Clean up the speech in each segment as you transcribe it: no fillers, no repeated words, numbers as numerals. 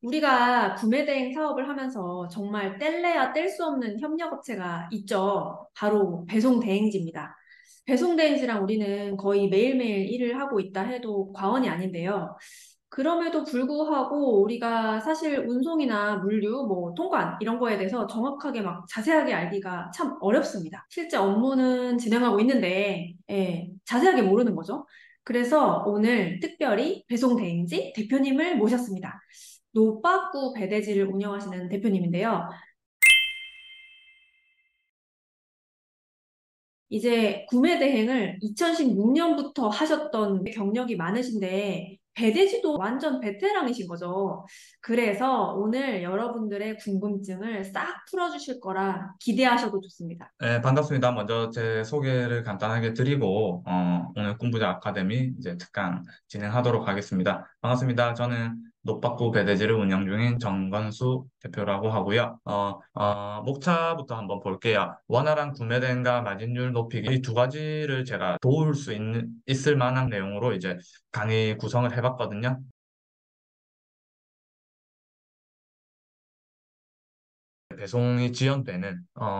우리가 구매대행 사업을 하면서 정말 뗄래야 뗄 수 없는 협력업체가 있죠. 바로 배송대행지입니다. 배송대행지랑 우리는 거의 매일매일 일을 하고 있다 해도 과언이 아닌데요. 그럼에도 불구하고 우리가 사실 운송이나 물류, 뭐 통관 이런 거에 대해서 정확하게 막 자세하게 알기가 참 어렵습니다. 실제 업무는 진행하고 있는데, 자세하게 모르는 거죠. 그래서 오늘 특별히 배송대행지 대표님을 모셨습니다. 노빠꾸 배대지를 운영하시는 대표님인데요. 이제 구매 대행을 2016년부터 하셨던 경력이 많으신데, 배대지도 완전 베테랑이신 거죠. 그래서 오늘 여러분들의 궁금증을 싹 풀어주실 거라 기대하셔도 좋습니다. 네, 반갑습니다. 먼저 제 소개를 간단하게 드리고, 오늘 꿈부자 아카데미 이제 특강 진행하도록 하겠습니다. 반갑습니다. 저는 노빠꾸 배대지를 운영 중인 정건수 대표라고 하고요. 목차부터 한번 볼게요. 원활한 구매 대행과 마진율 높이기 이 두 가지를 제가 도울 수 있을 만한 내용으로 이제 강의 구성을 해봤거든요. 배송이 지연되는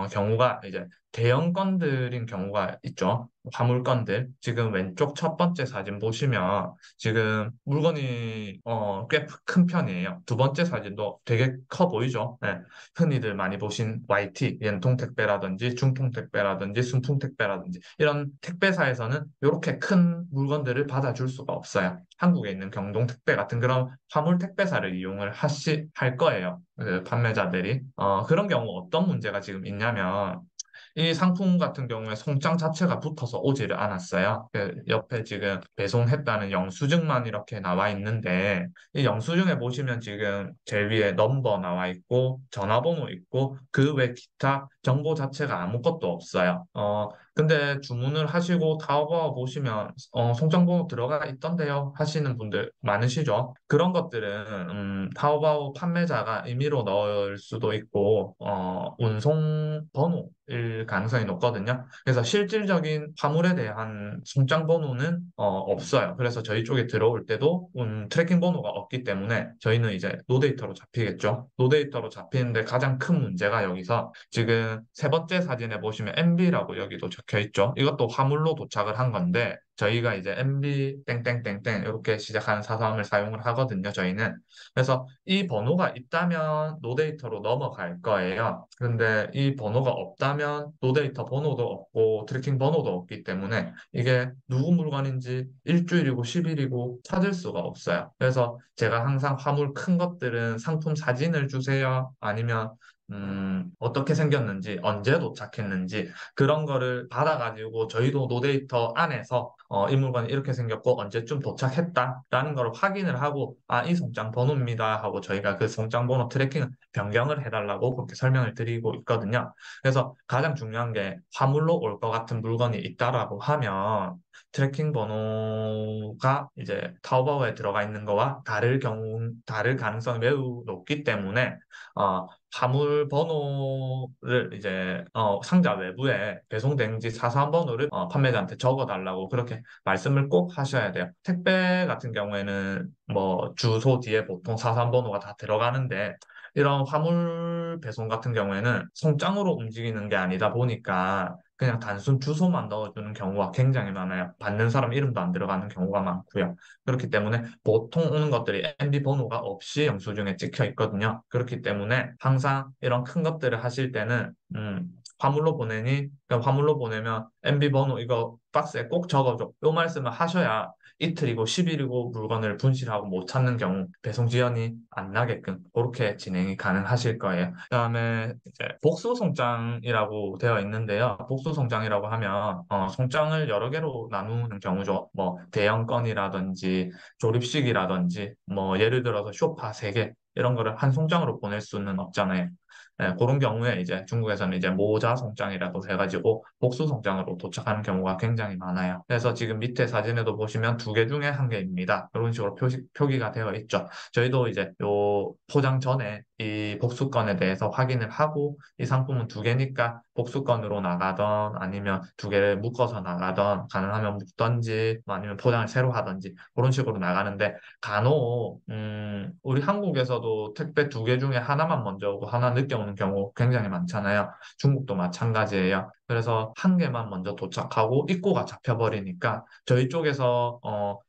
경우가 이제 대형 건들인 경우가 있죠. 화물건들. 지금 왼쪽 첫 번째 사진 보시면 지금 물건이 꽤 큰 편이에요. 두 번째 사진도 되게 커 보이죠. 네. 흔히들 많이 보신 YT, 연통택배라든지 중통택배라든지 순통택배라든지 이런 택배사에서는 이렇게 큰 물건들을 받아줄 수가 없어요. 한국에 있는 경동택배 같은 그런 화물 택배사를 이용을 할 거예요. 그 판매자들이. 그런 경우 어떤 문제가 지금 있냐면, 이 상품 같은 경우에 송장 자체가 붙어서 오지를 않았어요. 그 옆에 지금 배송했다는 영수증만 이렇게 나와 있는데, 이 영수증에 보시면 지금 제일 위에 넘버 나와 있고, 전화번호 있고, 그 외 기타 정보 자체가 아무것도 없어요. 근데 주문을 하시고 타오바오 보시면, 송장번호 들어가 있던데요 하시는 분들 많으시죠? 그런 것들은, 타오바오 판매자가 임의로 넣을 수도 있고, 운송 번호일 가능성이 높거든요. 그래서 실질적인 화물에 대한 송장 번호는 없어요. 그래서 저희 쪽에 들어올 때도 트래킹 번호가 없기 때문에 저희는 이제 노데이터로 잡히겠죠. 노데이터로 잡히는데 가장 큰 문제가 여기서 지금 세 번째 사진에 보시면 MB라고 여기도 적혀 있죠. 이것도 화물로 도착을 한 건데 저희가 이제 MB 땡땡땡땡 이렇게 시작하는 사서함을 사용을 하거든요. 저희는. 그래서 이 번호가 있다면 노데이터로 넘어갈 거예요. 근데 이 번호가 없다면 노데이터 번호도 없고 트래킹 번호도 없기 때문에 이게 누구 물건인지 일주일이고 10일이고 찾을 수가 없어요. 그래서 제가 항상 화물 큰 것들은 상품 사진을 주세요. 아니면 어떻게 생겼는지, 언제 도착했는지, 그런 거를 받아가지고 저희도 노데이터 안에서 이 물건이 이렇게 생겼고 언제쯤 도착했다라는 걸 확인을 하고, 아, 이 송장 번호입니다 하고 저희가 그 송장 번호 트래킹을 변경을 해달라고 그렇게 설명을 드리고 있거든요. 그래서 가장 중요한 게 화물로 올 것 같은 물건이 있다라고 하면 트래킹 번호가 이제 타오바오에 들어가 있는 거와 다를 가능성이 매우 높기 때문에 화물 번호를 이제 상자 외부에 배송된지 사서한 번호를 판매자한테 적어달라고 그렇게 말씀을 꼭 하셔야 돼요. 택배 같은 경우에는 뭐 주소 뒤에 보통 사서한 번호가 다 들어가는데 이런 화물 배송 같은 경우에는 송장으로 움직이는 게 아니다 보니까 그냥 단순 주소만 넣어주는 경우가 굉장히 많아요. 받는 사람 이름도 안 들어가는 경우가 많고요. 그렇기 때문에 보통 오는 것들이 MB 번호가 없이 영수증에 찍혀 있거든요. 그렇기 때문에 항상 이런 큰 것들을 하실 때는 화물로 보내니 그럼 화물로 보내면 MB 번호 이거 박스에 꼭 적어줘. 요 말씀을 하셔야 이틀이고 10일이고 물건을 분실하고 못 찾는 경우 배송 지연이 안 나게끔 그렇게 진행이 가능하실 거예요. 그다음에 이제 복수 송장이라고 되어 있는데요. 복수 송장이라고 하면 송장을 여러 개로 나누는 경우죠. 뭐 대형 건이라든지 조립식이라든지 뭐 예를 들어서 쇼파 3개 이런 거를 한 송장으로 보낼 수는 없잖아요. 네, 그런 경우에 이제 중국에서는 이제 모자 송장이라고 해가지고 복수 송장으로 도착하는 경우가 굉장히 많아요. 그래서 지금 밑에 사진에도 보시면 2개 중에 1개입니다. 이런 식으로 표기가 되어 있죠. 저희도 이제 요 포장 전에 이 복수건에 대해서 확인을 하고 이 상품은 두 개니까 복수건으로 나가던 아니면 두 개를 묶어서 나가던 가능하면 묶던지 뭐 아니면 포장을 새로 하던지 그런 식으로 나가는데 간혹 우리 한국에서도 택배 두 개 중에 하나만 먼저 오고 하나 늦게 오는 경우 굉장히 많잖아요. 중국도 마찬가지예요. 그래서 한 개만 먼저 도착하고 입고가 잡혀버리니까 저희 쪽에서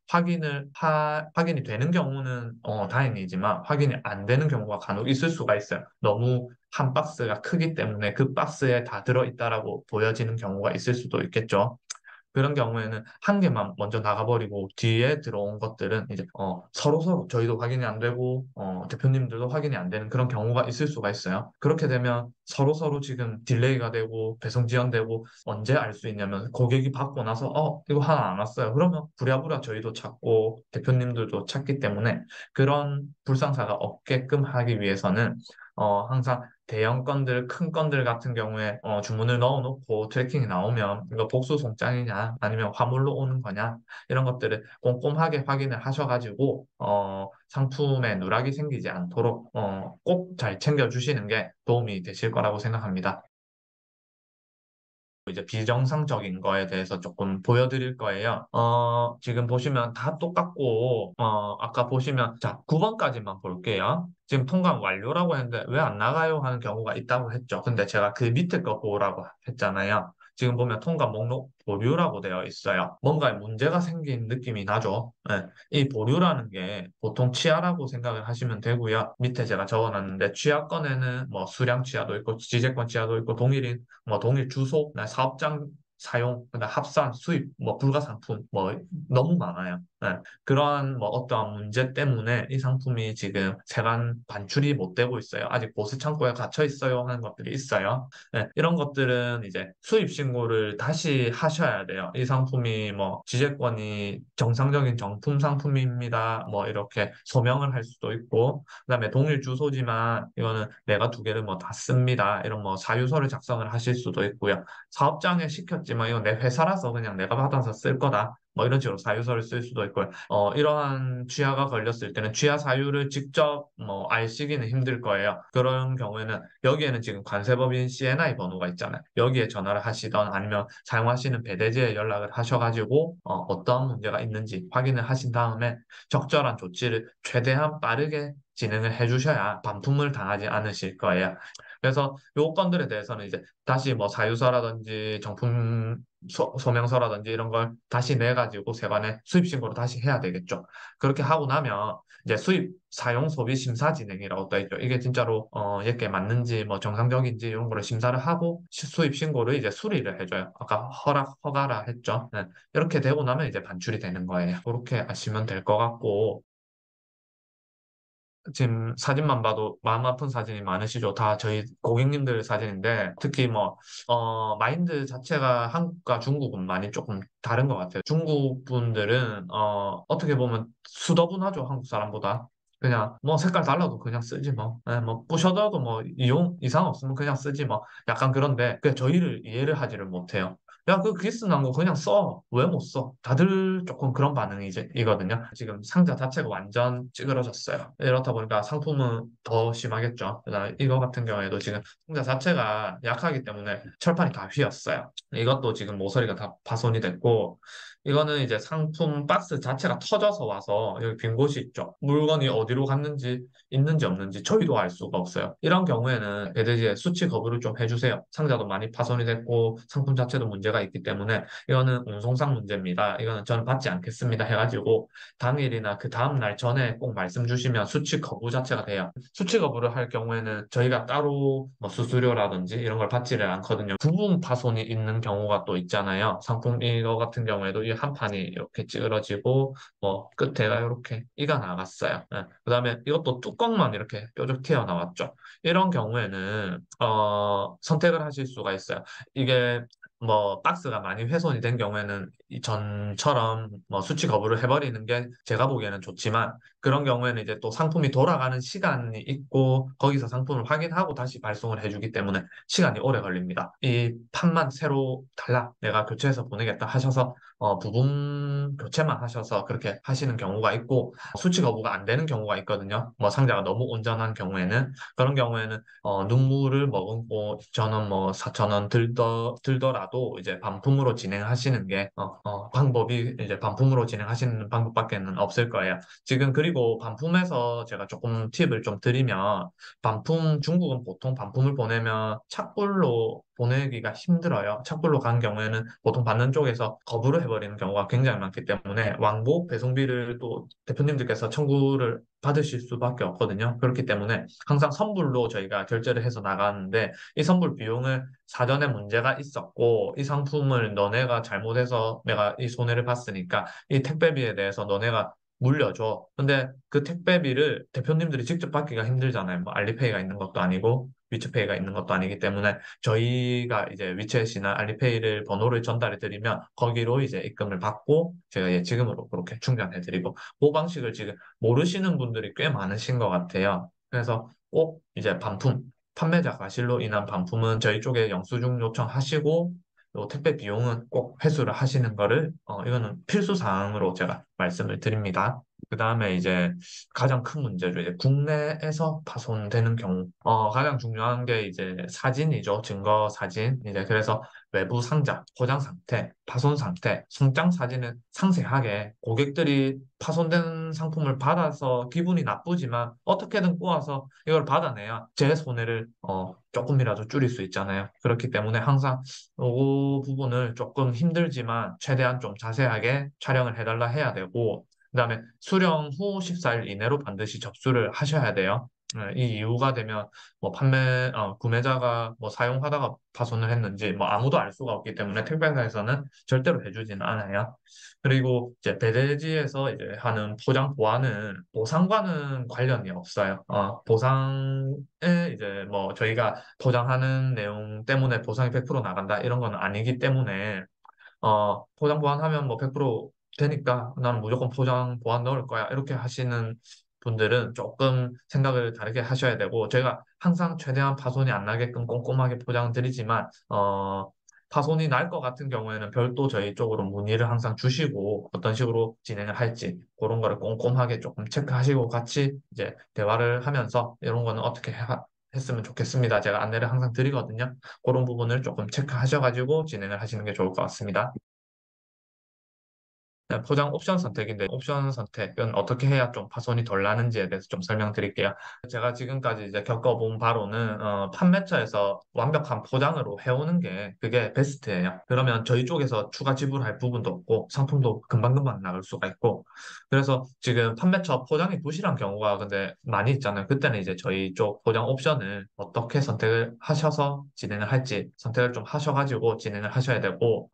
확인이 되는 경우는 다행이지만 확인이 안 되는 경우가 간혹 있을 수가 있어요. 너무 한 박스가 크기 때문에 그 박스에 다 들어있다라고 보여지는 경우가 있을 수도 있겠죠. 그런 경우에는 한 개만 먼저 나가버리고 뒤에 들어온 것들은 이제 서로 저희도 확인이 안 되고 대표님들도 확인이 안 되는 그런 경우가 있을 수가 있어요. 그렇게 되면 서로 지금 딜레이가 되고 배송 지연되고 언제 알 수 있냐면 고객이 받고 나서 이거 하나 안 왔어요. 그러면 부랴부랴 저희도 찾고 대표님들도 찾기 때문에 그런 불상사가 없게끔 하기 위해서는 항상 대형 건들, 큰 건들 같은 경우에 주문을 넣어놓고 트래킹이 나오면 이거 복수 송장이냐 아니면 화물로 오는 거냐 이런 것들을 꼼꼼하게 확인을 하셔가지고 상품에 누락이 생기지 않도록 꼭 잘 챙겨주시는 게 도움이 되실 거라고 생각합니다. 이제 비정상적인 거에 대해서 조금 보여드릴 거예요. 지금 보시면 다 똑같고, 아까 보시면, 자, 9번까지만 볼게요. 지금 통관 완료라고 했는데 왜 안 나가요? 하는 경우가 있다고 했죠. 근데 제가 그 밑에 거 보라고 했잖아요. 지금 보면 통관 목록 보류라고 되어 있어요. 뭔가 문제가 생긴 느낌이 나죠. 네. 이 보류라는 게 보통 치아라고 생각을 하시면 되고요. 밑에 제가 적어놨는데 취하권에는 뭐 수량 치아도 있고 지재권 치아도 있고 동일인 뭐 동일 주소, 사업장 사용, 그다음 합산, 수입, 뭐 불가상품, 뭐 너무 많아요. 네. 그러한 뭐 어떠한 문제 때문에 이 상품이 지금 세관 반출이 못 되고 있어요. 아직 보스 창고에 갇혀 있어요 하는 것들이 있어요. 네. 이런 것들은 이제 수입 신고를 다시 하셔야 돼요. 이 상품이 뭐 지재권이 정상적인 정품 상품입니다. 뭐 이렇게 소명을 할 수도 있고, 그다음에 동일 주소지만 이거는 내가 두 개를 뭐 다 씁니다. 이런 뭐 사유서를 작성을 하실 수도 있고요. 사업장에 시켰지만 이거 내 회사라서 그냥 내가 받아서 쓸 거다. 뭐 이런 식으로 사유서를 쓸 수도 있고요. 이러한 취하가 걸렸을 때는 취하 사유를 직접 뭐 알시기는 힘들 거예요. 그런 경우에는 여기에는 지금 관세법인 CNI 번호가 있잖아요. 여기에 전화를 하시던 아니면 사용하시는 배대지에 연락을 하셔가지고 어떠한 문제가 있는지 확인을 하신 다음에 적절한 조치를 최대한 빠르게 진행을 해주셔야 반품을 당하지 않으실 거예요. 그래서 요건들에 대해서는 이제 다시 뭐 사유서라든지 정품 소명서라든지 이런 걸 다시 내가지고 세관에 수입 신고를 다시 해야 되겠죠. 그렇게 하고 나면 이제 수입 사용 소비 심사 진행이라고 써 있죠. 이게 진짜로 얘게 맞는지 뭐 정상적인지 이런 거를 심사를 하고 수입 신고를 이제 수리를 해줘요. 아까 허가라 했죠. 네. 이렇게 되고 나면 이제 반출이 되는 거예요. 그렇게 아시면 될 것 같고 지금 사진만 봐도 마음 아픈 사진이 많으시죠? 다 저희 고객님들 사진인데, 특히 뭐, 마인드 자체가 한국과 중국은 많이 조금 다른 것 같아요. 중국 분들은, 어떻게 보면 수더분하죠, 한국 사람보다. 그냥, 뭐, 색깔 달라도 그냥 쓰지 뭐. 뭐, 부셔도 뭐, 이상 없으면 그냥 쓰지 뭐. 약간 그런데, 그 저희를 이해를 하지를 못해요. 야, 그 기스 난 거 그냥 써. 왜 못 써? 다들 조금 그런 반응이거든요. 지금 상자 자체가 완전 찌그러졌어요. 이렇다 보니까 상품은 더 심하겠죠. 그다음에 이거 같은 경우에도 지금 상자 자체가 약하기 때문에 철판이 다 휘었어요. 이것도 지금 모서리가 다 파손이 됐고, 이거는 이제 상품 박스 자체가 터져서 와서 여기 빈 곳이 있죠. 물건이 어디로 갔는지 있는지 없는지 저희도 알 수가 없어요. 이런 경우에는 배대지에 수치 거부를 좀 해주세요. 상자도 많이 파손이 됐고 상품 자체도 문제가 있기 때문에 이거는 운송상 문제입니다. 이거는 저는 받지 않겠습니다. 해가지고 당일이나 그 다음날 전에 꼭 말씀 주시면 수치 거부 자체가 돼요. 수치 거부를 할 경우에는 저희가 따로 뭐 수수료라든지 이런 걸 받지를 않거든요. 부분 파손이 있는 경우가 또 있잖아요. 상품 이거 같은 경우에도 이 한 판이 이렇게 찌그러지고 뭐 끝에가 이렇게 이가 나갔어요. 그다음에 이것도 뚜껑만 이렇게 뾰족 튀어나왔죠. 이런 경우에는 선택을 하실 수가 있어요. 이게 뭐 박스가 많이 훼손이 된 경우에는 이 전처럼 뭐 수치 거부를 해버리는 게 제가 보기에는 좋지만 그런 경우에는 이제 또 상품이 돌아가는 시간이 있고 거기서 상품을 확인하고 다시 발송을 해주기 때문에 시간이 오래 걸립니다. 이 판만 새로 달라 내가 교체해서 보내겠다 하셔서 부분 교체만 하셔서 그렇게 하시는 경우가 있고 수치 거부가 안 되는 경우가 있거든요. 뭐 상자가 너무 온전한 경우에는 그런 경우에는 눈물을 머금고 저는 뭐 4천 원 들더라도 이제 반품으로 진행하시는 게 방법이 이제 반품으로 진행하시는 방법밖에는 없을 거예요. 지금 그리고 반품에서 제가 조금 팁을 좀 드리면 반품 중국은 보통 반품을 보내면 착불로 보내기가 힘들어요. 착불로 간 경우에는 보통 받는 쪽에서 거부를 해버리는 경우가 굉장히 많기 때문에 왕복 배송비를 또 대표님들께서 청구를 받으실 수밖에 없거든요. 그렇기 때문에 항상 선불로 저희가 결제를 해서 나가는데 이 선불 비용을 사전에 문제가 있었고 이 상품을 너네가 잘못해서 내가 이 손해를 봤으니까 이 택배비에 대해서 너네가 물려줘. 근데 그 택배비를 대표님들이 직접 받기가 힘들잖아요. 뭐 알리페이가 있는 것도 아니고 위챗페이가 있는 것도 아니기 때문에 저희가 이제 위챗이나 알리페이를 번호를 전달해 드리면 거기로 이제 입금을 받고 제가 예치금으로 그렇게 충전해 드리고 그 방식을 지금 모르시는 분들이 꽤 많으신 것 같아요. 그래서 꼭 이제 반품, 판매자 과실로 인한 반품은 저희 쪽에 영수증 요청하시고 요 택배 비용은 꼭 회수를 하시는 거를 이거는 필수 사항으로 제가 말씀을 드립니다. 그 다음에 이제 가장 큰 문제죠. 이제 국내에서 파손되는 경우. 가장 중요한 게 이제 사진이죠. 증거 사진. 이제 그래서 외부 상자, 포장 상태, 파손 상태, 송장 사진을 상세하게 고객들이 파손된 상품을 받아서 기분이 나쁘지만 어떻게든 꼬아서 이걸 받아내야 제 손해를 조금이라도 줄일 수 있잖아요. 그렇기 때문에 항상 이 부분을 조금 힘들지만 최대한 좀 자세하게 촬영을 해달라 해야 되고 그다음에 수령 후 14일 이내로 반드시 접수를 하셔야 돼요. 이 이유가 되면 뭐 구매자가 뭐 사용하다가 파손을 했는지 뭐 아무도 알 수가 없기 때문에 택배사에서는 절대로 해주지는 않아요. 그리고 이제 배대지에서 이제 하는 포장 보안은 보상과는 관련이 없어요. 보상에 이제 뭐 저희가 포장하는 내용 때문에 보상이 100% 나간다 이런 건 아니기 때문에 포장 보완하면 뭐 100% 되니까 나는 무조건 포장 보완 넣을 거야. 이렇게 하시는 분들은 조금 생각을 다르게 하셔야 되고, 저희가 항상 최대한 파손이 안 나게끔 꼼꼼하게 포장을 드리지만, 파손이 날 것 같은 경우에는 별도 저희 쪽으로 문의를 항상 주시고, 어떤 식으로 진행을 할지, 그런 거를 꼼꼼하게 조금 체크하시고 같이 이제 대화를 하면서 이런 거는 어떻게 했으면 좋겠습니다. 제가 안내를 항상 드리거든요. 그런 부분을 조금 체크하셔가지고 진행을 하시는 게 좋을 것 같습니다. 네, 포장 옵션 선택인데 옵션 선택은 어떻게 해야 좀 파손이 덜 나는지에 대해서 좀 설명드릴게요. 제가 지금까지 이제 겪어본 바로는 판매처에서 완벽한 포장으로 해오는 게 그게 베스트예요. 그러면 저희 쪽에서 추가 지불할 부분도 없고 상품도 금방금방 나갈 수가 있고 그래서 지금 판매처 포장이 부실한 경우가 근데 많이 있잖아요. 그때는 이제 저희 쪽 포장 옵션을 어떻게 선택을 하셔서 진행을 할지 선택을 좀 하셔가지고 진행을 하셔야 되고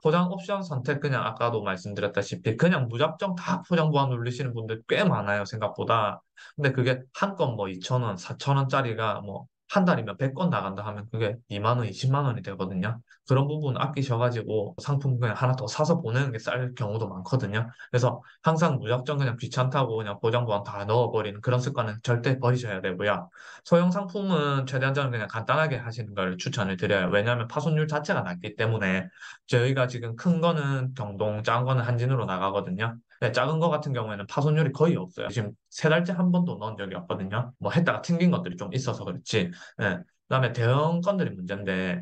포장 옵션 선택 그냥 아까도 말씀드렸다시피 그냥 무작정 다 포장 보안 누르시는 분들 꽤 많아요, 생각보다. 근데 그게 한 건 뭐 2천 원, 4천 원짜리가 뭐 한 달이면 100건 나간다 하면 그게 2만 원, 20만 원이 되거든요. 그런 부분 아끼셔가지고 상품 그냥 하나 더 사서 보내는 게 쌀 경우도 많거든요. 그래서 항상 무작정 그냥 귀찮다고 그냥 포장 보안 다 넣어버리는 그런 습관은 절대 버리셔야 되고요. 소형 상품은 최대한 저는 그냥 간단하게 하시는 걸 추천을 드려요. 왜냐하면 파손율 자체가 낮기 때문에 저희가 지금 큰 거는 경동, 작은 거는 한진으로 나가거든요. 네, 작은 거 같은 경우에는 파손율이 거의 없어요. 지금 3달째 한 번도 넣은 적이 없거든요. 뭐 했다가 튕긴 것들이 좀 있어서 그렇지. 네. 그다음에 대형 건들이 문제인데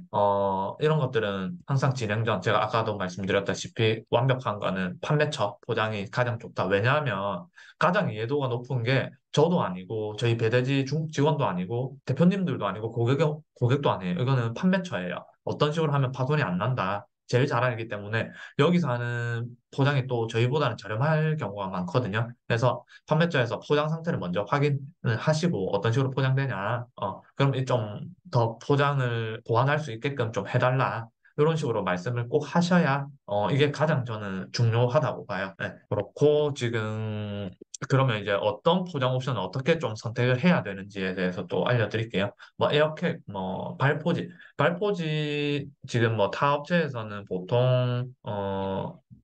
이런 것들은 항상 진행 전 제가 아까도 말씀드렸다시피 완벽한 거는 판매처 포장이 가장 좋다. 왜냐하면 가장 이해도가 높은 게 저도 아니고 저희 배대지 중국 직원도 아니고 대표님들도 아니고 고객도 아니에요. 이거는 판매처예요. 어떤 식으로 하면 파손이 안 난다. 제일 잘 알기 때문에 여기서 하는 포장이 또 저희보다는 저렴할 경우가 많거든요. 그래서 판매처에서 포장 상태를 먼저 확인을 하시고 어떤 식으로 포장되냐, 그럼 좀 더 포장을 보완할 수 있게끔 좀 해달라. 이런 식으로 말씀을 꼭 하셔야 이게 가장 저는 중요하다고 봐요. 네, 그렇고 지금 그러면 이제 어떤 포장 옵션을 어떻게 좀 선택을 해야 되는지에 대해서 또 알려드릴게요. 뭐 에어캡, 뭐 발포지 지금 뭐 타 업체에서는 보통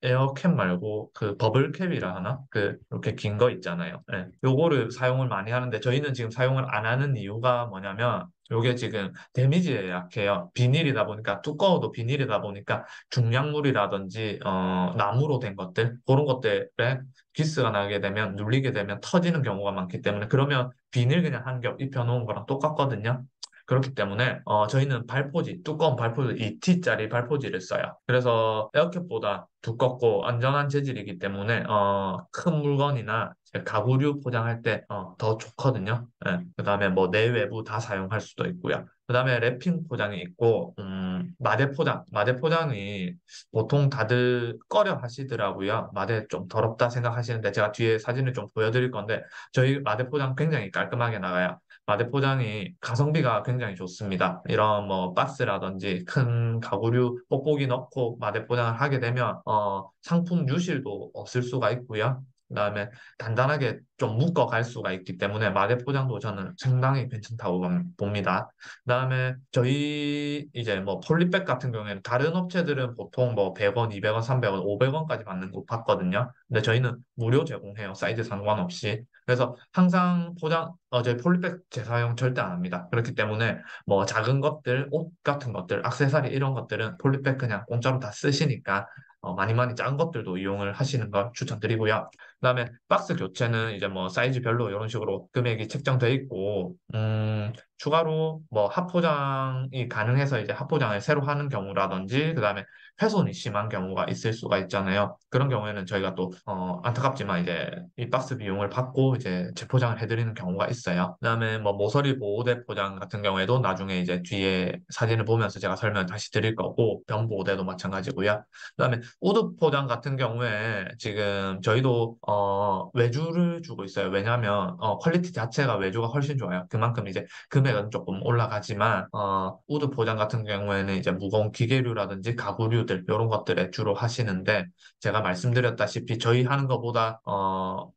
에어캡 말고 그 버블캡이라 하나? 그 이렇게 긴 거 있잖아요. 네. 요거를 사용을 많이 하는데 저희는 지금 사용을 안 하는 이유가 뭐냐면 요게 지금 데미지에 약해요. 비닐이다 보니까 두꺼워도 비닐이다 보니까 중량물이라든지 나무로 된 것들 그런 것들에 기스가 나게 되면 눌리게 되면 터지는 경우가 많기 때문에 그러면 비닐 그냥 한 겹 입혀놓은 거랑 똑같거든요. 그렇기 때문에 저희는 발포지 두꺼운 발포지 2T짜리 발포지를 써요. 그래서 에어캡보다 두껍고 안전한 재질이기 때문에 큰 물건이나 가구류 포장할 때 더 좋거든요. 예. 그다음에 뭐 내외부 다 사용할 수도 있고요. 그다음에 랩핑 포장이 있고 마대 포장. 마대 포장이 보통 다들 꺼려 하시더라고요. 마대 좀 더럽다 생각하시는데 제가 뒤에 사진을 좀 보여드릴 건데 저희 마대 포장 굉장히 깔끔하게 나가요. 마대 포장이 가성비가 굉장히 좋습니다. 이런 뭐 박스라든지 큰 가구류 뽁뽁이 넣고 마대 포장을 하게 되면 상품 유실도 없을 수가 있고요. 그다음에 단단하게 좀 묶어 갈 수가 있기 때문에 마대 포장도 저는 상당히 괜찮다고 봅니다. 그다음에 저희 이제 뭐 폴리백 같은 경우에는 다른 업체들은 보통 뭐 100원, 200원, 300원, 500원까지 받는 거 봤거든요. 근데 저희는 무료 제공해요. 사이즈 상관없이. 그래서 항상 저희 폴리백 재사용 절대 안 합니다. 그렇기 때문에 뭐 작은 것들, 옷 같은 것들, 액세서리 이런 것들은 폴리백 그냥 공짜로 다 쓰시니까 많이 많이 작은 것들도 이용을 하시는 걸 추천드리고요. 그다음에 박스 교체는 이제 뭐 사이즈별로 이런 식으로 금액이 책정돼 있고, 추가로 뭐 합포장이 가능해서 이제 합포장을 새로 하는 경우라든지, 그다음에 훼손이 심한 경우가 있을 수가 있잖아요. 그런 경우에는 저희가 또 안타깝지만 이제 이 박스 비용을 받고 이제 재포장을 해드리는 경우가 있어요. 그다음에 뭐 모서리 보호대 포장 같은 경우에도 나중에 이제 뒤에 사진을 보면서 제가 설명 다시 드릴 거고, 변 보호대도 마찬가지고요. 그다음에 우드 포장 같은 경우에 지금 저희도 외주를 주고 있어요. 왜냐하면 퀄리티 자체가 외주가 훨씬 좋아요. 그만큼 이제 금액은 조금 올라가지만 우드 포장 같은 경우에는 이제 무거운 기계류라든지 가구류들 이런 것들에 주로 하시는데 제가 말씀드렸다시피 저희 하는 것보다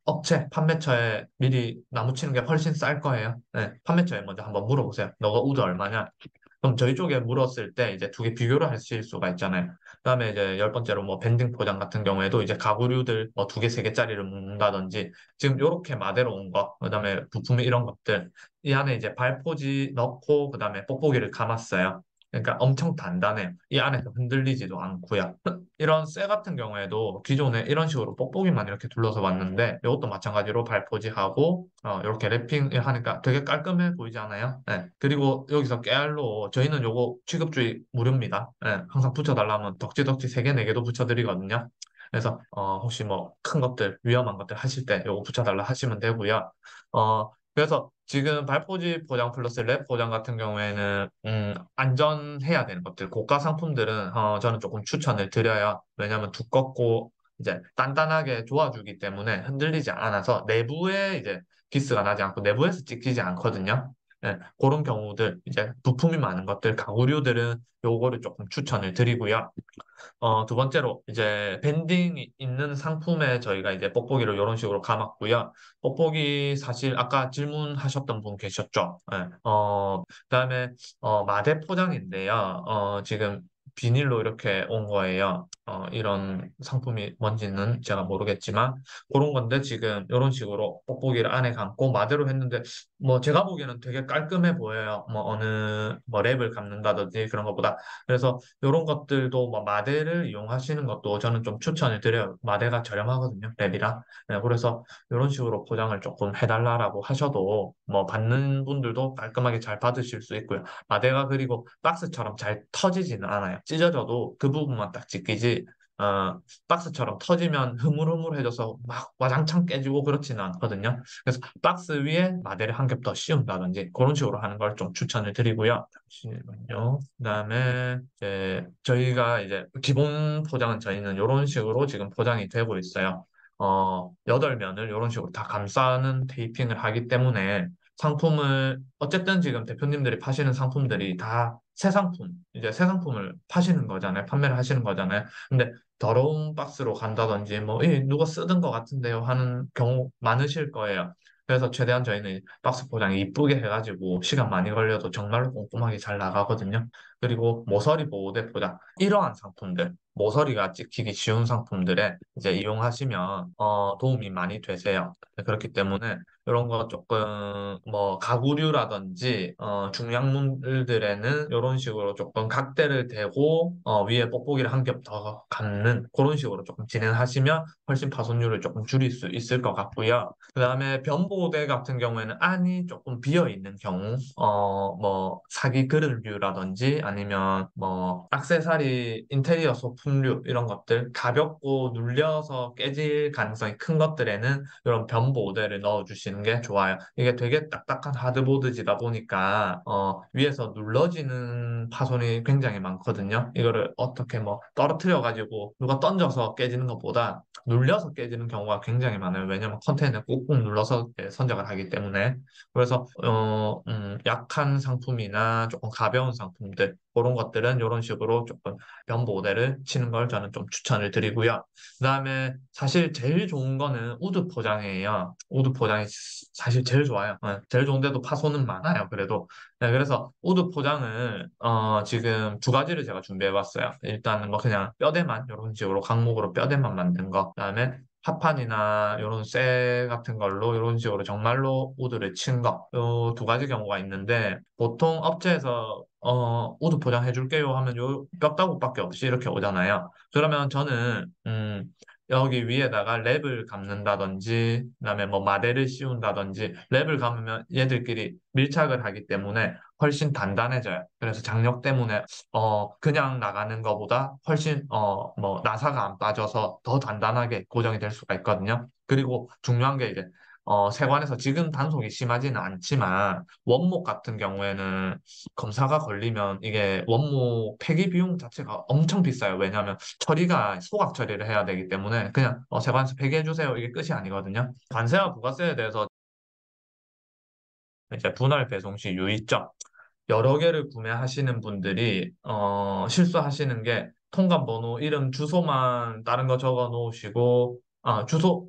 업체 판매처에 미리 나무치는 게 훨씬 쌀 거예요. 네, 판매처에 먼저 한번 물어보세요. 너가 우드 얼마냐? 그럼 저희 쪽에 물었을 때 이제 두 개 비교를 하실 수가 있잖아요. 그다음에 이제 열 번째로 뭐 밴딩 포장 같은 경우에도 이제 가구류들 뭐 두 개, 세 개짜리를 묶는다든지 지금 요렇게 마대로 온 거, 그다음에 부품 이런 것들 이 안에 이제 발포지 넣고 그다음에 뽁뽁이를 감았어요. 그러니까 엄청 단단해요. 이 안에서 흔들리지도 않고요. 이런 쇠 같은 경우에도 기존에 이런 식으로 뽁뽁이만 이렇게 둘러서 왔는데 이것도 마찬가지로 발포지하고 이렇게 랩핑 하니까 되게 깔끔해 보이지 않아요? 네. 그리고 여기서 깨알로 저희는 요거 취급주의 무료입니다. 네. 항상 붙여달라면 덕지덕지 3개, 4개도 붙여드리거든요. 그래서 혹시 뭐 큰 것들, 위험한 것들 하실 때 요거 붙여달라 하시면 되고요. 그래서 지금 발포지 포장 플러스 랩 포장 같은 경우에는 안전해야 되는 것들, 고가 상품들은 저는 조금 추천을 드려요. 왜냐하면 두껍고 이제 단단하게 조아주기 때문에 흔들리지 않아서 내부에 이제 기스가 나지 않고 내부에서 찍히지 않거든요. 예, 그런 경우들 이제 부품이 많은 것들, 가구류들은 요거를 조금 추천을 드리고요. 두 번째로 이제 밴딩이 있는 상품에 저희가 이제 뽁뽁이를 이런 식으로 감았고요. 뽁뽁이 사실 아까 질문하셨던 분 계셨죠? 예. 그다음에 마대 포장인데요. 지금 비닐로 이렇게 온 거예요. 이런 상품이 뭔지는 제가 모르겠지만 그런 건데 지금 이런 식으로 뽁뽁이를 안에 감고 마대로 했는데 뭐 제가 보기에는 되게 깔끔해 보여요. 뭐 어느 뭐 랩을 감는다든지 그런 것보다 그래서 이런 것들도 뭐 마대를 이용하시는 것도 저는 좀 추천을 드려요. 마대가 저렴하거든요, 랩이라. 네, 그래서 이런 식으로 포장을 조금 해달라고 하셔도 뭐 받는 분들도 깔끔하게 잘 받으실 수 있고요. 마대가 그리고 박스처럼 잘 터지지는 않아요. 찢어져도 그 부분만 딱 찢기지. 박스처럼 터지면 흐물흐물해져서 막 와장창 깨지고 그렇지는 않거든요. 그래서 박스 위에 마대를 한 겹 더 씌운다든지 그런 식으로 하는 걸 좀 추천을 드리고요. 잠시만요. 그다음에 이제 저희가 이제 기본 포장은 저희는 이런 식으로 지금 포장이 되고 있어요. 8면을 이런 식으로 다 감싸는 테이핑을 하기 때문에 상품을 어쨌든 지금 대표님들이 파시는 상품들이 다 새 상품, 이제 새 상품을 파시는 거잖아요. 판매를 하시는 거잖아요. 근데 더러운 박스로 간다든지 뭐 누가 쓰던 것 같은데요 하는 경우 많으실 거예요. 그래서 최대한 저희는 박스 포장 이쁘게 해가지고 시간 많이 걸려도 정말로 꼼꼼하게 잘 나가거든요. 그리고 모서리 보호대 포장 이러한 상품들 모서리가 찍히기 쉬운 상품들에 이제 이용하시면 도움이 많이 되세요. 그렇기 때문에 이런 거 조금 뭐 가구류라든지 중량물들에는 이런 식으로 조금 각대를 대고 위에 뽁뽁이를 한 겹 더 감는 그런 식으로 조금 진행하시면 훨씬 파손율을 조금 줄일 수 있을 것 같고요. 그다음에 변보대 같은 경우에는 안이 조금 비어 있는 경우, 뭐 사기 그릇류라든지 아니면 뭐 액세서리, 인테리어 소품류 이런 것들 가볍고 눌려서 깨질 가능성이 큰 것들에는 이런 변보대를 넣어주시는 게 좋아요. 이게 되게 딱딱한 하드보드지다 보니까 위에서 눌러지는 파손이 굉장히 많거든요. 이거를 어떻게 뭐 떨어뜨려 가지고 누가 던져서 깨지는 것보다 눌려서 깨지는 경우가 굉장히 많아요. 왜냐면 컨테이너에 꾹꾹 눌러서 선적을 하기 때문에. 그래서 약한 상품이나 조금 가벼운 상품들 그런 것들은 이런 식으로 조금 변보호대를 치는 걸 저는 좀 추천을 드리고요. 그다음에 사실 제일 좋은 거는 우드 포장이에요. 우드 포장이 사실 제일 좋아요. 제일 좋은데도 파손은 많아요. 그래도 그래서 우드 포장을 지금 두 가지를 제가 준비해봤어요. 일단은 뭐 그냥 뼈대만 이런 식으로 강목으로 뼈대만 만든 거. 그다음에 합판이나 이런 쇠 같은 걸로 이런 식으로 정말로 우드를 친 거. 요 두 가지 경우가 있는데 보통 업체에서 우드 포장해 줄게요 하면 요 뼈다구밖에 없이 이렇게 오잖아요. 그러면 저는 여기 위에다가 랩을 감는다든지 그다음에 뭐 마대를 씌운다든지 랩을 감으면 얘들끼리 밀착을 하기 때문에 훨씬 단단해져요. 그래서 장력 때문에 그냥 나가는 것보다 훨씬 뭐 나사가 안 빠져서 더 단단하게 고정이 될 수가 있거든요. 그리고 중요한 게 이제 세관에서 지금 단속이 심하지는 않지만 원목 같은 경우에는 검사가 걸리면 이게 원목 폐기 비용 자체가 엄청 비싸요. 왜냐하면 처리가 소각 처리를 해야 되기 때문에 그냥 세관에서 폐기해 주세요. 이게 끝이 아니거든요. 관세와 부가세에 대해서 이제 분할 배송 시 유의점 여러 개를 구매하시는 분들이 실수하시는 게 통관번호, 이름, 주소만 다른 거 적어 놓으시고 주소,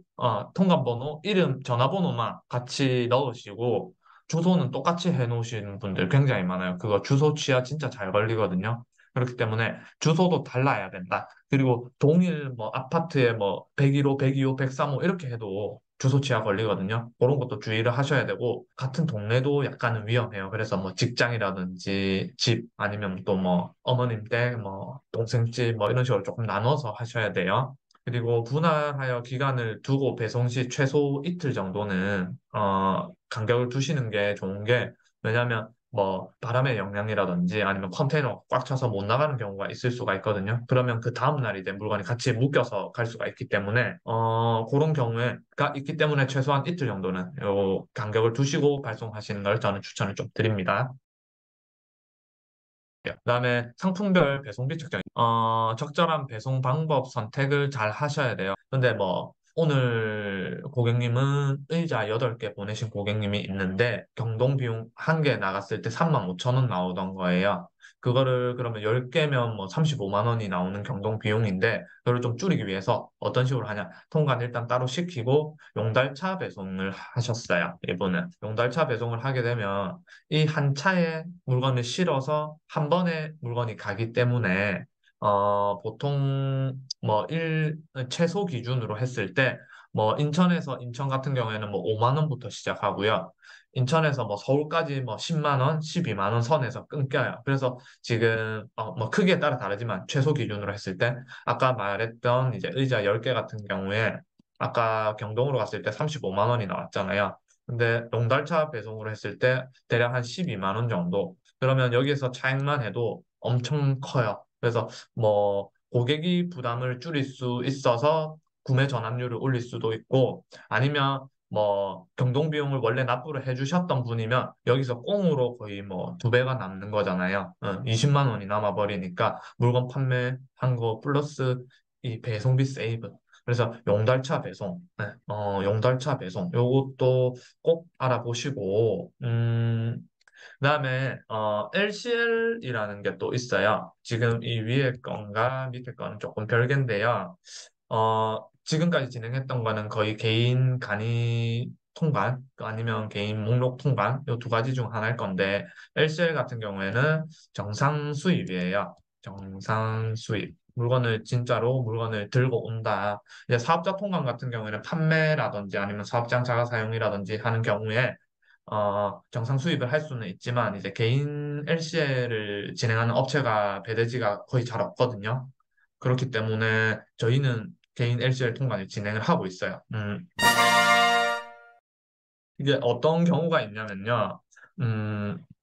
통관번호, 이름, 전화번호만 같이 넣으시고 주소는 똑같이 해 놓으시는 분들 굉장히 많아요. 그거 주소 취하 진짜 잘 걸리거든요. 그렇기 때문에 주소도 달라야 된다. 그리고 동일 뭐 아파트에 뭐 101호, 102호, 103호 이렇게 해도 주소 취하 걸리거든요. 그런 것도 주의를 하셔야 되고 같은 동네도 약간은 위험해요. 그래서 뭐 직장이라든지 집 아니면 또 뭐 어머님 댁, 뭐 동생 집 뭐 이런 식으로 조금 나눠서 하셔야 돼요. 그리고 분할하여 기간을 두고 배송 시 최소 이틀 정도는 간격을 두시는 게 좋은 게 왜냐하면 뭐 바람의 영향이라든지 아니면 컨테이너가 꽉 차서 못 나가는 경우가 있을 수가 있거든요. 그러면 그 다음 날 이제 물건이 같이 묶여서 갈 수가 있기 때문에 그런 경우가 있기 때문에 최소한 이틀 정도는 요 간격을 두시고 발송하시는 걸 저는 추천을 좀 드립니다. 그다음에 상품별 배송비 측정. 적절한 배송 방법 선택을 잘 하셔야 돼요. 근데 뭐 오늘 고객님은 의자 8개 보내신 고객님이 있는데 경동 비용 한 개 나갔을 때 35,000원 나오던 거예요. 그거를 그러면 10개면 뭐 35만 원이 나오는 경동 비용인데 그걸 좀 줄이기 위해서 어떤 식으로 하냐? 통관 일단 따로 시키고 용달차 배송을 하셨어요. 이분은 용달차 배송을 하게 되면 이 한 차에 물건을 실어서 한 번에 물건이 가기 때문에 보통 뭐 최소 기준으로 했을 때 뭐 인천에서 인천 같은 경우에는 뭐 5만 원부터 시작하고요. 인천에서 뭐 서울까지 뭐 10만 원, 12만 원 선에서 끊겨요. 그래서 지금 뭐 크기에 따라 다르지만 최소 기준으로 했을 때 아까 말했던 이제 의자 10개 같은 경우에 아까 경동으로 갔을 때 35만 원이 나왔잖아요. 근데 농달차 배송으로 했을 때 대략 한 12만 원 정도. 그러면 여기에서 차액만 해도 엄청 커요. 그래서 뭐 고객이 부담을 줄일 수 있어서 구매 전환율을 올릴 수도 있고 아니면 뭐 경동 비용을 원래 납부를 해주셨던 분이면 여기서 꽁으로 거의 뭐 두 배가 남는 거잖아요. 20만 원이 남아버리니까 물건 판매한 거 플러스 이 배송비 세이브. 그래서 용달차 배송, 네, 용달차 배송, 요것도 꼭 알아보시고, 그다음에 LCL이라는 게 또 있어요. 지금 이 위에 건가 밑에 거는 조금 별개인데요. 지금까지 진행했던 거는 거의 개인 간이 통관 아니면 개인 목록 통관 이 두 가지 중 하나일 건데 LCL 같은 경우에는 정상 수입이에요. 정상 수입. 물건을 진짜로 물건을 들고 온다. 이제 사업자 통관 같은 경우에는 판매라든지 아니면 사업장 자가 사용이라든지 하는 경우에 정상 수입을 할 수는 있지만 이제 개인 LCL을 진행하는 업체가 배대지가 거의 잘 없거든요. 그렇기 때문에 저희는 개인 LCL 통관을 진행을 하고 있어요. 이게 어떤 경우가 있냐면요.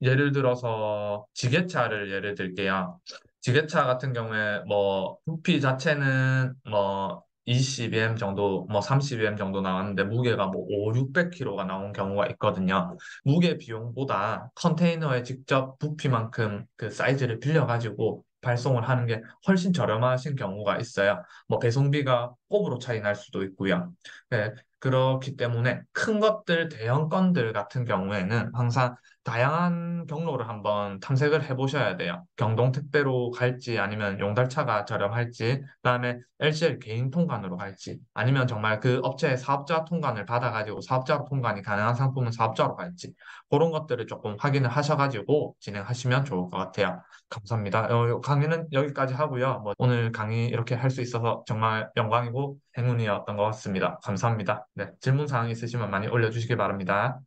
예를 들어서 지게차를 예를 들게요. 지게차 같은 경우에 뭐 부피 자체는 뭐 20m 정도, 뭐 30m 정도 나왔는데 무게가 뭐 5, 600kg가 나온 경우가 있거든요. 무게 비용보다 컨테이너에 직접 부피만큼 그 사이즈를 빌려가지고 발송을 하는 게 훨씬 저렴하신 경우가 있어요. 뭐 배송비가 꼼으로 차이 날 수도 있고요. 네, 그렇기 때문에 큰 것들, 대형 건들 같은 경우에는 항상 다양한 경로를 한번 탐색을 해보셔야 돼요. 경동택배로 갈지 아니면 용달차가 저렴할지, 그다음에 LCL 개인 통관으로 갈지, 아니면 정말 그 업체의 사업자 통관을 받아가지고 사업자로 통관이 가능한 상품은 사업자로 갈지, 그런 것들을 조금 확인을 하셔가지고 진행하시면 좋을 것 같아요. 감사합니다. 강의는 여기까지 하고요. 뭐 오늘 강의 이렇게 할 수 있어서 정말 영광이고 행운이었던 것 같습니다. 감사합니다. 네, 질문 사항 있으시면 많이 올려주시기 바랍니다.